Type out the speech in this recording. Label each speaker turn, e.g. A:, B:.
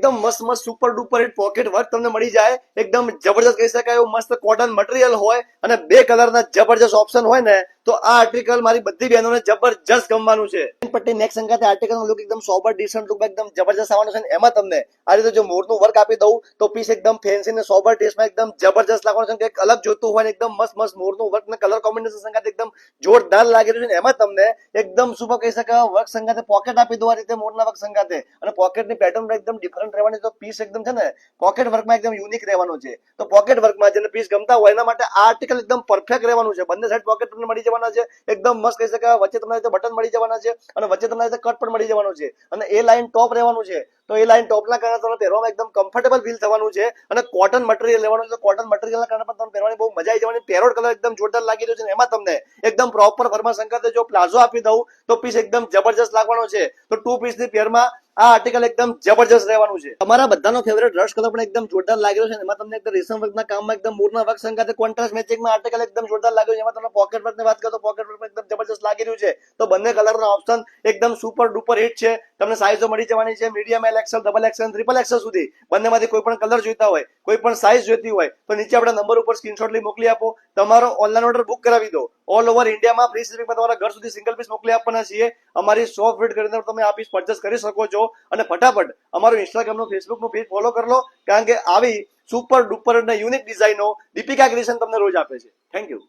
A: એકદમ મસ્ત મસ્ત super duper hit pocket work તમને મળી જાય. એકદમ જબરજસ્ત કહી શકાય એવું મસ્ત કોટન મટીરિયલ હોય અને 2 કલરના જબરજસ્ત ઓપ્શન હોય ને તો આ આર્ટિકલ મારી બધી બહેનોને જબરજસ્ત ગમવાનું છે. પટ્ટી નેક સંગાથે આર્ટિકલનો લુક એકદમ સોબર ડિસન્ટ લુક એકદમ જબરજસ્ત આવવાનું છે. એમાં તમને આ રીતે જો મોરનું વર્ક આપી દઉં તો પીસ એકદમ ફેન્સી ને સોબર ટેસ્ટમાં એકદમ જબરજસ્ત લાગવાનું છે. એક અલગ જોતું હોય ને એકદમ મસ્ત મસ્ત મોરનું વર્ક ને કલર કોમ્બિનેશન સંગાથે એકદમ જોરદાર લાગી રહ્યું છે. એમાં તમને એકદમ સુપર કહી શકાય વર્ક સંગાથે પોકેટ આપી દો આ રીતે મોરના વર્ક સંગાથે, અને પોકેટની પેટર્ન એકદમ ડિફરન્ટ રહેવાની. તો પીસ એકદમ છે ને પોકેટ વર્કમાં એકદમ યુનિક રહેવાનો છે. તો પોકેટ વર્કમાં જેને પીસ ગમતા હોય એના માટે આ આર્ટિકલ એકદમ પરફેક્ટ રહેવાનું છે. બંને સાઈડ પોકેટ તમને મળી જવાના છે. એકદમ મસ્ત કહી શકાય. વચ્ચે તમને બટન મળી જવાના છે અને વચ્ચે તમને કટ પણ મળી જવાનું છે અને એ લાઈન ટોપ રહેવાનું છે. તો એ લાઈન ટોપના કારણે તમને પહેરવામાં એકદમ કમ્ફર્ટેબલ ફીલ થવાનું છે અને કોટન મટીરિયલ લેવાનું છે. કોટન મટીરિયલના કારણે પણ તમને પહેરવાની બહુ મજા આવી જવાની. પેરોટ કલર એકદમ જોરદાર લાગી રહ્યો છે. એમાં તમને એકદમ પ્રોપર ફરમાં સંગાથે જો પ્લાઝો આપી દઉં તો પીસ એકદમ જબરજસ્ત લાગવાનો છે. તો 2 પીસની પેરમાં આ આર્ટિકલ એકદમ જબરજસ્ત રહેવાનું છે. તમારા બધાનો ફેવરેટ રશ કલર પણ એકદમ જોરદાર લાગી રહ્યો છે. એમાં તમને એકદમ રેશમ વર્કના કામમાં એકદમ મોરના વર્ક સંગાથે કોન્ટ્રાસ્ટ મેચિંગમાં આર્ટિકલ એકદમ જોરદાર લાગ્યું છે. એમાં તમને પોકેટ વર્કની વાત કરો તો પોકેટ વર્ક એકદમ જબરજસ્ત લાગી રહ્યું છે. તો બંને કલરના ઓપ્શન એકદમ સુપર ડુપર હિટ છે. તમને સાઈઝો મળી જવાની છે medium, L XL, double XL, triple XL સુધી. બંનેમાંથી કોઈ પણ કલર જોઈતા હોય, કોઈ પણ સાઈઝ જોઈતી હોય તો નીચે આપણા નંબર ઉપર સ્ક્રીનશોટ લઈ મોકલી આપો. તમારો ઓનલાઈન ઓર્ડર બુક કરાવી દો. ઓલ ઓવર ઇન્ડિયામાં ફ્રી શિપિંગમાં તમારા ઘર સુધી સિંગલ પીસ મોકલી આપવાના છીએ. અમારી શોપ વિઝિટ કરીને તમે આ પીસ પરચેસ કરી શકો છો. અને ફટાફટ અમારું ઇન્સ્ટાગ્રામનું ફેસબુકનું પેજ ફોલો કરી લો, કારણ કે આવી સુપર ડુપર અને યુનિક ડિઝાઇનો દીપિકા ક્રિએશન તમને રોજ આપે છે. Thank you.